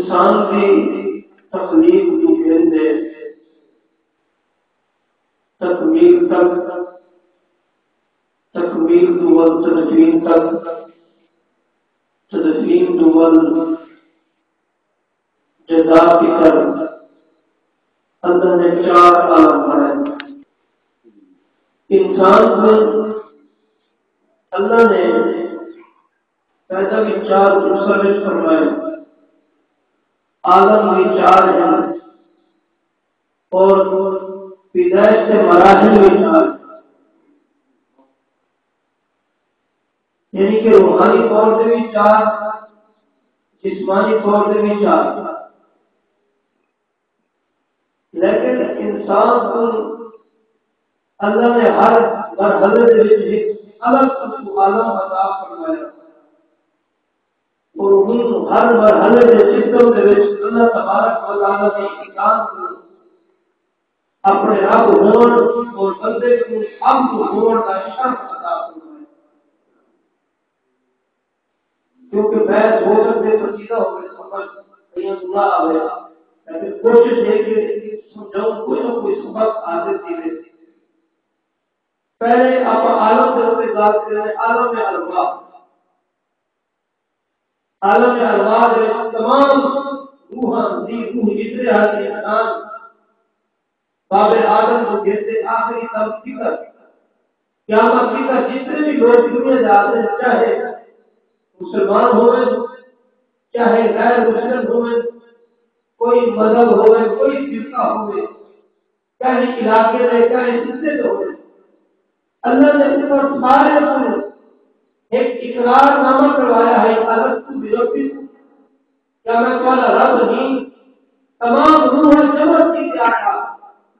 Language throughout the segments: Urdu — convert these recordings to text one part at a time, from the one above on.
انسان کی تخلیق کی کہندے تکمیل تک تکمیل دول تدفین تک تدفین دول جزا کی طرف اللہ نے 4 عالم بنائے. انسان میں اللہ نے پیدا کی 4 مصرف فرمائے. عالم بھی 4 ہیں اور پیدائش کے مراحل بھی 4. یعنی کہ روحانی طور سے بھی 4، جسمانی طور سے بھی 4. لیکن انسان کو اللہ نے ہر مرحلے کے الگ عالم عطا فرمایا اور ہر مرحلے کے سسٹم کے اللہ تبارک و تعالی نے انسان کو اپنے رب ہونے اور بندے کو عبد ہونے کا شرف عطا فرمایا. کیونکہ بحث ہو سکتے تو سیدھا ہو گئے سمجھ کہیں سنا آ گیا، لیکن کوشش ہے کہ سمجھاؤں کوئی نہ کوئی سبق حاصل کی. پہلے آپ عالم سے بات کریں. عالم ارواح، عالم ارواح میں تمام روحاں دی روح جتنے آتے انسان باب آدم کو کہتے آخری تب فکر قیامت فکر جتنے بھی لوگ دنیا جاتے ہیں، چاہے مسلمان ہوئے چاہے غیر مسلم ہوئے، کوئی مذہب ہوئے کوئی فرقہ ہوئے، چاہے علاقے میں چاہے جتنے سے ہوئے، اللہ نے اس پر سارے کو ایک اقرار نامہ کروایا ہے. الگ تو بربی کیا میں تمہارا رب نہیں. تمام روح جمع کی جاتا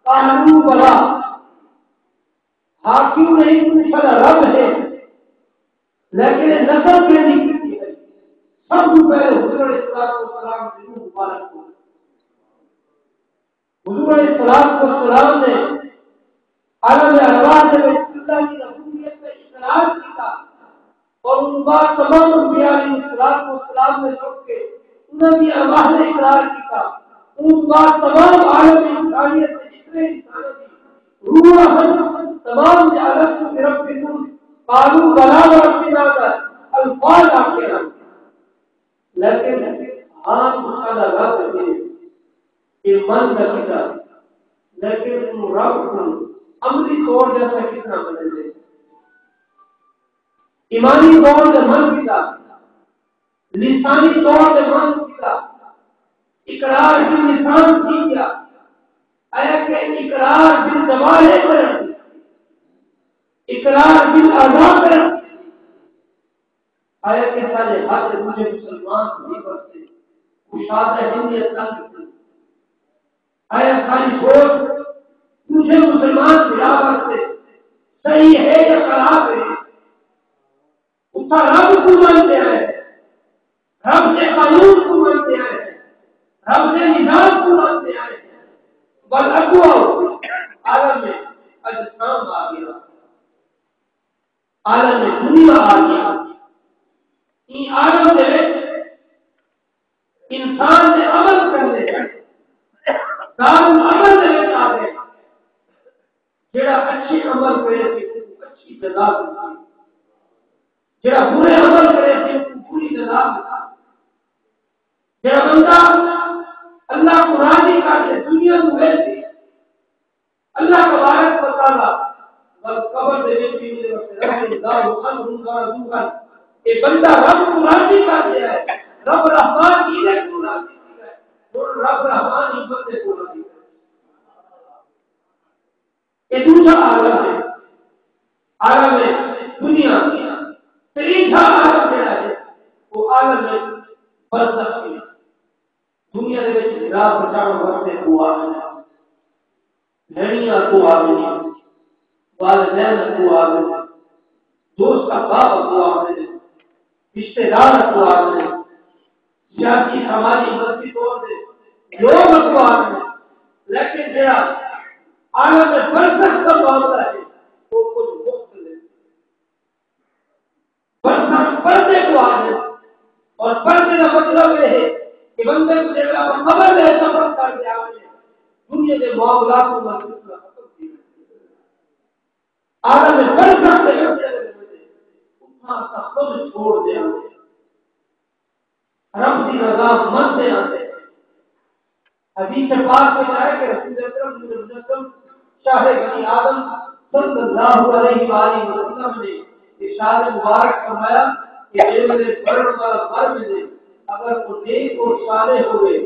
قانون بلا حاکم نہیں تمہارا رب ہے. لیکن نسل کے نہیں ہے. سب سے پہلے حضور علیہ السلام کی روح مبارک کو حضور علیہ السلام نے عالم ارواح سے اللہ کی ربوبیت کا اقرار کیا اور ان بات تمام انبیاء علیہ السلام نے سب کے انہوں نے ارواح نے اقرار کیا. ان بات تمام عالم انسانیت سے جتنے انسانوں کی روح تمام کے الگ کو ربکم قالوا بلا ربنا الفاظ آپ کے نام. لیکن ہم اس کا رب ہے ایمان کا کتاب، لیکن ان رب کو عملی طور جیسا کتنا بدل دے. ایمانی طور سے من کیا، لسانی طور سے من کیا، اقرار کی لسان کیا، آیا کہ اقرار بل جوارح کریں، اقرار بل اعضاء کریں. آیا کہ سارے ہاتھ مجھے مسلمان نہیں کرتے کشادہ ہندیت نہ کرتے. آیا ساری سوچ مجھے مسلمان بلا کرتے صحیح ہے یا خراب ہے. اس کا رب کو مانتے ہیں، رب کے قانون کو مانتے ہیں، رب کے نظام کو مانتے ہیں. بس اگو عالم میں اجسام آ گیا، عالم میں دنیا آ گیا. یہ عالم میں انسان نے عمل کرنے دارال عمل نہیں آ گئے. جڑا اچھی عمل کرے اچھی جزا ملتی، جڑا برے عمل کرے بری جزا ملتی. جڑا بندہ اللہ کو راضی کر کے دنیا کو ویسی اللہ تبارک و تعالی قبر دے وچ بھی رب اللہ خلق یہ بندہ رب کو راضی کر دیا ہے. رب رحمان کی نے کو راضی کیا ہے اور رب رحمان ہی بندے کو راضی کیا. یہ دوسرا عالم ہے، عالم ہے دنیا. تیسرا عالم ہے وہ عالم ہے برزخ کی. دنیا دے وچ راہ بچاؤ واسطے کو عالم ہے، لڑیاں کو عالم ہے، والدین کو عالم ہے، دوست احباب کو عالم ہے، رشتہ دار کو عالم ہے، سیاسی سماجی مذہبی طور سے لوگ کو عالم ہے. لیکن جڑا عالم میں برزخ کا معاملہ ہے وہ کچھ مختلف ہے. برزخ پردے کو عالم اور پردے کا مطلب یہ ہے کہ بندے کو جب خبر دے سفر کر دیا دنیا کے معاملات کو ختم کی عالم میں بڑھ سکتے ہیں اتنا سا خود چھوڑ دیا رب کی رضا من سے آتے حدیث پاک میں آئے کہ رسول اکرم شاہ بنی آدم صلی اللہ علیہ وآلہ وسلم نے ارشاد مبارک فرمایا کہ میرے پڑھنے والا مرد نے اگر وہ نیک اور صالح ہوئے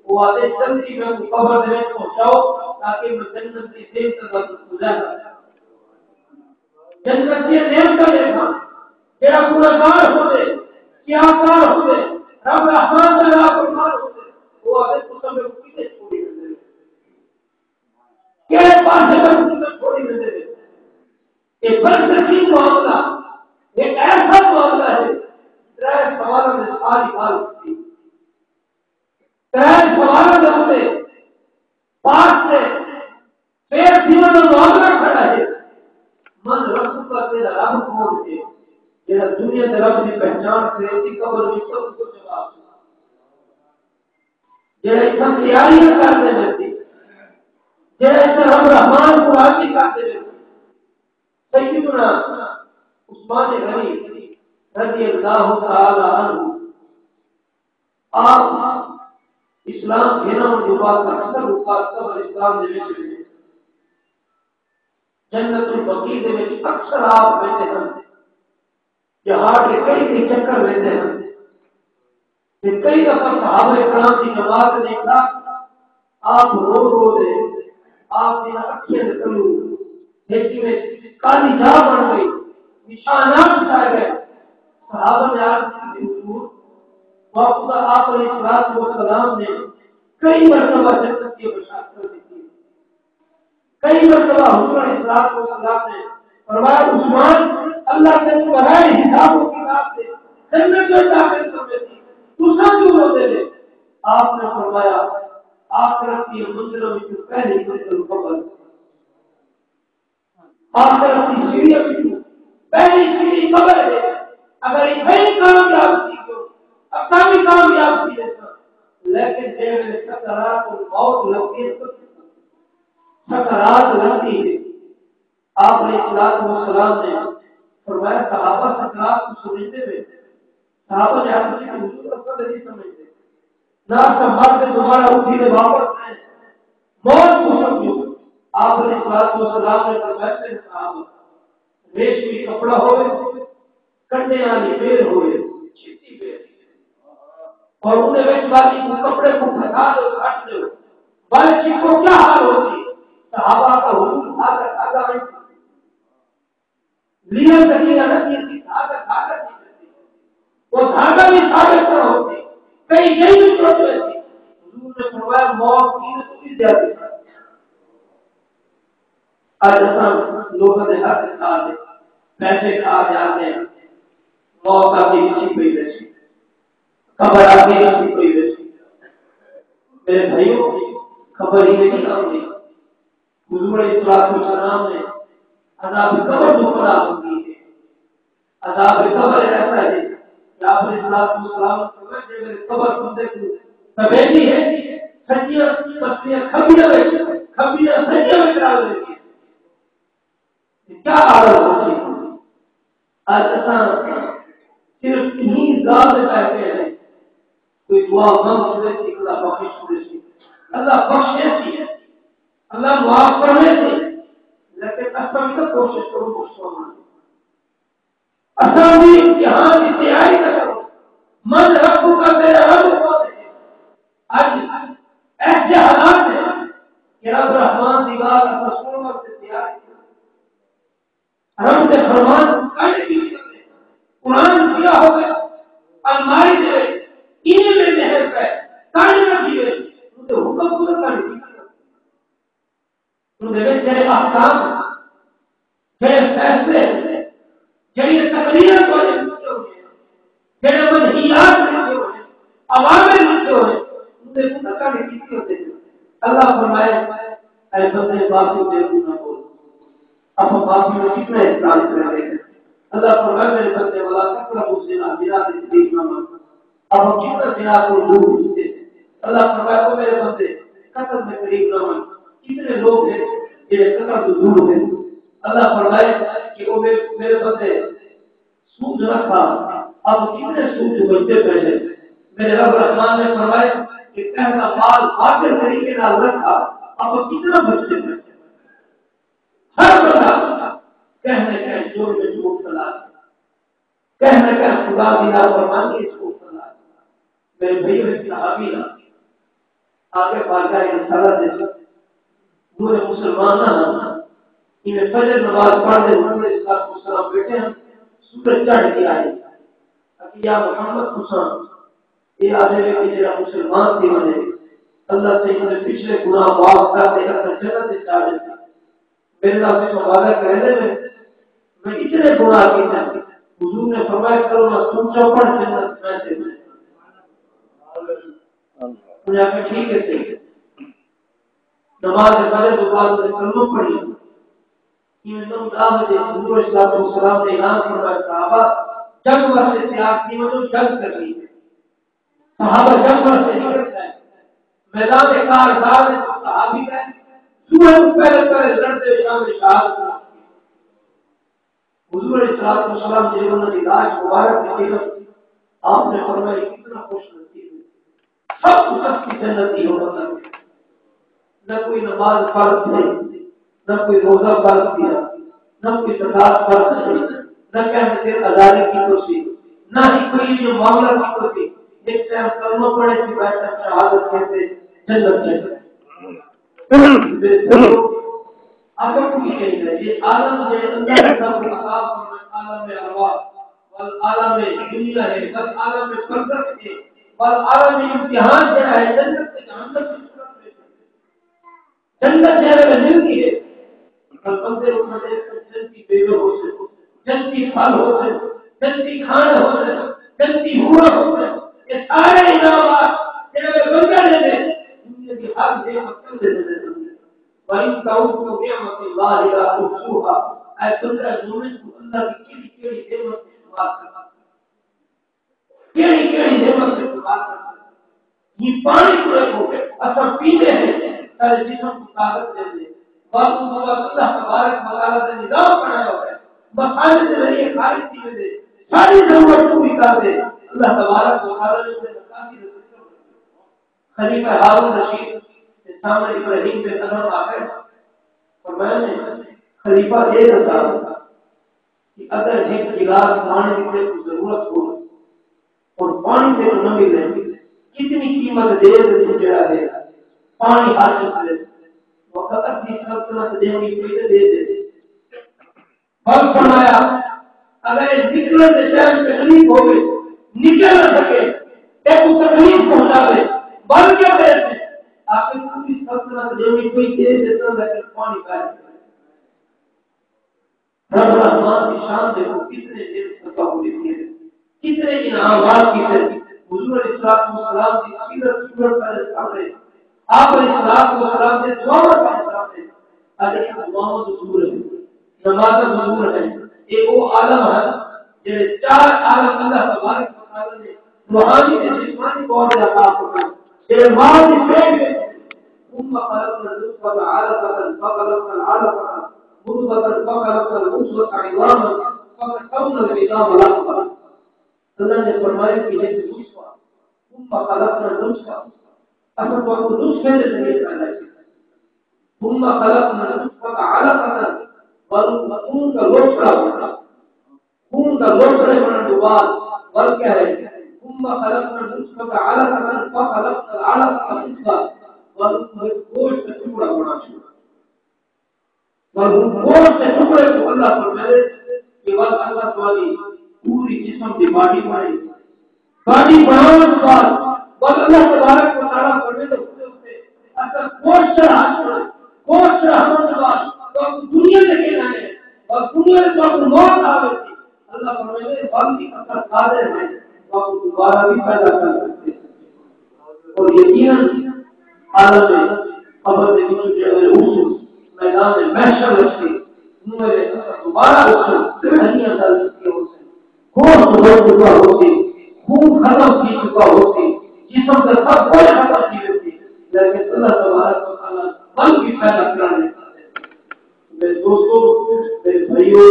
وہ آدھے جلدی میں قبر میں پہنچاؤ تاکہ میں جنت کی دیر تک گزار جنت کی نعمت کا دیکھا تیرا پورا کار ہو دے کیا کار ہو دے رب رحمان اللہ کو کار ہو دے وہ آدھے قسم میں پیچھے چھوڑی نہ دے کیا پاس ہے میں چھوڑی نہ دے یہ فلسفی معاملہ ایک ایسا معاملہ ہے ترائے سوالوں میں ساری حال ہوتی ترائے سوالوں میں ہوتے پاس سے پیر سیمن اور معاملہ کھڑا ہے من رب کا تیرا رب کون ہے یہ دنیا کے رب کی پہچان سے اسی قبر میں سب کو جواب یہ ایسا تیاریاں کرتے رہتی یہ ایسا رب رحمان کو راضی کرتے رہتی سیدنا عثمان غنی رضی اللہ تعالی عنہ آپ اسلام گھنا جو بات اکثر اوقات قبر اسلام دے وچ جنت البقیع دے وچ اکثر آپ بیٹھے ہیں جہاں کے کئی چکر لیتے ہیں کئی دفعہ صحابہ کرام کی جماعت نے کہا آپ رو دے آپ کی اکھیں نکلو لیکن کالی جا بن گئی نشانات اٹھائے گئے صحابہ نے عرض کی حضور وقت آپ علیہ السلام نے کئی مرتبہ جنت کی بشارت کر دی تھی کئی مرتبہ حضور علیہ السلام نے فرمایا عثمان اللہ سے بغیر حساب و کتاب سے جنت میں داخل کر دیتی تو سب کیوں روتے تھے آپ نے فرمایا آخرت کی منزلوں میں پہلی منزل قبر آخرت کی سیڑھیاں پہلی سیڑھی قبر ہے اگر یہ کامیاب کی تو اپنی کامیاب کی دیتا لیکن جب سکرات الموت لگتی ہے سکرات لگتی ہے آپ علیہ السلام نے فرمایا صحابہ سکرات کو سمجھتے ہوئے صحابہ نے حضرت کی حضور اصلا نہیں سمجھتے نہ سمجھ سے دوبارہ اٹھی نے واپس آئے موت کو سمجھو آپ علیہ السلام نے فرمایا کہ صحابہ ریشمی کپڑا ہوئے کنڈے والی پیر ہوئے چھٹی پیر اور انہیں ویچ والی کپڑے کو پھٹا دو کاٹ دو بلکہ کو کیا حال ہوتی صحابہ کا حضور آگا میں لیا سکینہ نصیر کی دھاگا نہیں کرتی وہ دھاگا بھی ثابت نہ ہوتی کئی یہی بھی چوٹ لیتی حضور نے فرمایا موت کی نصیب زیادہ آج ہم لوگوں نے ہر کھا دے پیسے کھا جاتے ہیں موت آگے کسی کوئی ویسی خبر آگے کسی کوئی ویسی میرے بھائیوں خبر ہی نہیں آتی حضور علیہ السلام نے عذاب قبر جو پڑا ہوتی ہے عذاب قبر ایسا ہے کہ آپ علیہ السلام فرماتے ہیں قبر بندے کو سبیلی ہے سچیاں پتیاں کھبیاں سچیاں میں ڈال دیتی ہے کیا حالت ہوتی ہے آج اساں صرف انہیں ذات کہتے ہیں کوئی دعا مانگ سکے کہ اللہ بخش دے اللہ بخشے سی اللہ معاف کرنے سی لیکن اصل میں کوشش کرو مسلمان اصل میں امتحان کی تیاری کرو من رب کا میرا رب کون ہے آج ایسے حالات ہیں کہ رب رحمان دیوار رسول سے تیاری رب سے فرمان کرنے کی قرآن کیا ہو گیا الماری دے انہیں میں مہر پہ کانے نہ دیئے انہیں حکم پورا کرنے کی انہیں جڑے احکام جڑے فیصلے جڑے تقریرات والے لکھے ہوئے جڑے منہیات لکھے ہوئے عوامل لکھے ہوئے انہیں پورا کرنے کی ہوتے ہیں اللہ فرمائے اے بندے باقی دے نہ بول اب باقی میں کتنا احترام کر رہے ہیں اللہ فرمائے میرے بندے والا تقرب الزنا بنا ذکر نہ اب ہم کتنا زنا کو دور ہوتے ہیں اللہ فرمایا کو میرے بندے قتل میں قریب نہ ہو. کتنے لوگ ہیں یہ قتل سے دور ہیں. اللہ فرمائے کہ وہ میرے بندے سود رکھا اب کتنے سود بچتے پہلے. میرے رب رحمان نے فرمایا کہ پہلا مال آخر طریقے نہ رکھا اب کتنا بچتے پہلے. ہر بندہ کہنے کہ جوڑ میں جھوٹ چلا کہنے کہ خدا کی نافرمانی اس کو چلا. میرے بھائی میں صحابی نہ آگے بڑھ گئے انشاءاللہ دے پورے مسلمان نہ انہیں فجر نماز پڑھ دے محمد السلام بیٹھے ہیں سورج چڑھ گیا ہے کہ یا محمد حسین یہ آدھے کہ جرا مسلمان تھی مجھے اللہ سے انہیں پچھلے گناہ معاف کر دے کر جنت سے چاہے میرے نام سے وعدہ کرے میں اتنے گناہ کیے حضور نے فرمایا کرو نہ تم چوپڑ جنت میں سے مجھے آپ ٹھیک ہے صحیح نماز پڑھے تو بعد میں کلمہ پڑھی یہ نو دعوت حضور صلی اللہ علیہ وسلم نے اعلان فرمایا صحابہ جنگ سے تیار کی وہ جنگ کرنی ہے. صحابہ جنگ سے نکل گئے میدان کارزار میں صحابی گئے صبح پہلے لڑتے ہوئے شام شہادت حضور صلی اللہ علیہ وسلم نے انہوں نے لاش مبارک کی آپ نے فرمایا کتنا خوش نصیب ہے سب کچھ کی جنتی ہو نہ کوئی نماز فرض نہیں نہ کوئی روزہ فرض کیا نہ کوئی زکات فرض نہیں نہ کہتے ادارے کی کوشش نہ ہی کوئی جو معاملہ کی کوشش ایک ٹائم کلمہ پڑھے کہ بیٹھا شہادت کہتے جنت جائے. اگر کوئی کہے یہ عالم جو اللہ کے سب خاص عالم ارواح والعالم دنیا ہے بس عالم برزخ ہے والعالم امتحان جو ہے جنت سے جہنم جنت جہاں میں ملتی ہے اور بندے کو جنتی بیوے ہو سے جنتی پھل ہو سے جنتی کھانا ہو سے جنتی ہوا ہو سے یہ سارے انعامات جنہیں بندہ لے لے دنیا کی ہر دے مقصد دے دے وَإِن تَعُدُّوا نِعْمَةَ اللَّهِ لَا تُحْصُوهَا اے بندہ مومن کو اللہ کی کیڑی نعمت سے شمار کرنا کیڑی نعمت سے شمار کرنا یہ پانی کو رکھو اصل پیتے ہیں سارے جسم کو طاقت دے دے باقی اللہ تبارک و تعالی نے نظام بنایا ہوا ہے مسائل کے ذریعے خارج چیزیں دے ساری ضرورت پوری کر دے اللہ تبارک و تعالی نے اسے مسائل خلیفہ ہارون رشید کے سامنے ابراہیم بن ادم آخر اور میں نے خلیفہ یہ بتایا تھا کہ اگر ایک گلاس پانی کی ضرورت ہو اور پانی سے نہ ملے کتنی قیمت دے دے جڑا ہے پانی حاصل کرے وقت کی سلطنت دیوی کوئی دے دے بل فرمایا اگر ذکر سے شہر تکلیف ہو گئے نکل نہ سکے ایک کو تکلیف پہنچا دے بل کیا کہتے ہیں آپ پوری سلطنت دیوی کوئی دے دیتا لیکن پانی کا رب رحمان کی شان دیکھو کتنے دیر تکابلی کیے کتنے انعامات کی ہے حضور اسلام کی سیرت سورت کا سامنے آپ اسلام کو سلام سے دعا کا سامنے اجے دعاؤں ضرور ہے نماز ضرور ہے یہ وہ عالم ہے جو چار عالم اللہ تبارک و تعالی نے روحانی اور جسمانی طور پر عطا فرمائے یہ مال کی پیٹ خلقنا النطفة علقة فخلقنا العلقة مضغة فخلقنا المضغة عظاما فكسونا العظام لحما اللہ نے فرمایا کہ یہ نطفہ ثم خلقنا النطفة اصل وہ نطفے سے نہیں پیدا کیا ثم خلقنا النطفة علقة خون کا لوٹڑا ہوتا خون کا لوٹڑے بننے کے بعد بل کیا ہے ثم خلقنا النطفة علقة فخلقنا العلقة مضغة گوشت کا ٹکڑا بنا چھوڑا گوشت کے ٹکڑے کو اللہ فرمائے کہ بس اللہ تعالی پوری جسم کی باڈی بنائے باڈی بنانے کے بعد بس اللہ تبارک و تعالی فرمائے تو اصل گوشت چڑھا گوشت چڑھانے کے بعد تو دنیا میں کہنا ہے اور دنیا میں تو موت آ گئی اللہ فرمائے باقی اثر قادر ہے وہ دوبارہ بھی پیدا کر سکتے اور یقیناً عالم قبر کے نیچے اصول میدان محشر رکھتے میرے دوبارہ اصول نہیں اندر کی ہوتے خون ہو چکا ہوتے خون ختم کی چکا ہوتے جسم کا سب کوئی ختم کی اللہ تبارک و تعالیٰ بل بھی پیدا کرانے والے میرے دوستوں میرے بھائیوں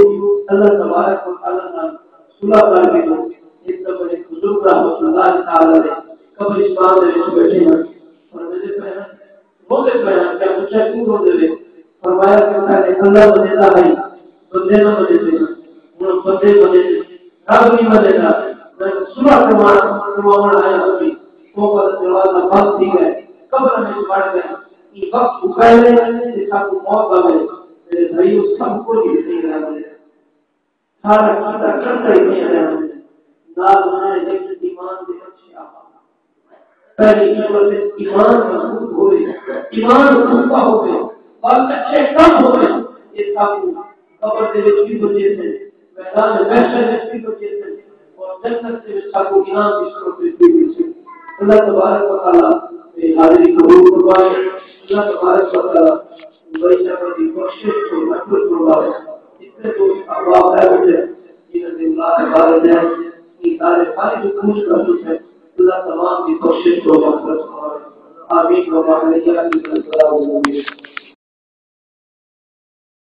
اللہ تبارک و تعالیٰ نے صلح کر کے دو ایک تو بڑے بزرگ رحمت اللہ تعالیٰ نے قبرستان میں بیٹھے ہیں اور مجھے پہنا بولے پہنا کیا پوچھا کیوں رو دے فرمایا کہ میں اللہ بنے گا بھائی بندے نہ بنے دے وہ بندے بنے دے رب نہیں بنے گا میں صلح کروانا آیا ابھی وہ پر دروازہ بند تھی گئے قبر میں پڑ گئے یہ وقت پہلے جیسا کو موت آ گئی میرے بھائیوں سب کو ہی نہیں رہا سارا کیتا کرتا ہی نہیں رہا نال میں لیکن ایمان کے اچھے آقا پہلی قیمت ایمان مضبوط ہو گئی ایمان پختہ ہو گئے اور اچھے کام ہو گئے یہ سب قبر کے بھی بچے تھے میدان محشر میں بھی بچے تھے اور جنت سے سب کو انعام کی صورت میں بھی بچے اللہ تبارک و تعالیٰ میں حاضری قبول فرمائے اللہ تبارک و تعالیٰ بھائی صاحب کی کوشش کو محفوظ فرمائے اتنے تو ابواب ہے مجھے جنہوں نے اللہ تبارک ہے یہ سارے جو خوش محسوس ہے اللہ تمام کی کوشش کو محفوظ فرمائے آمین و آمین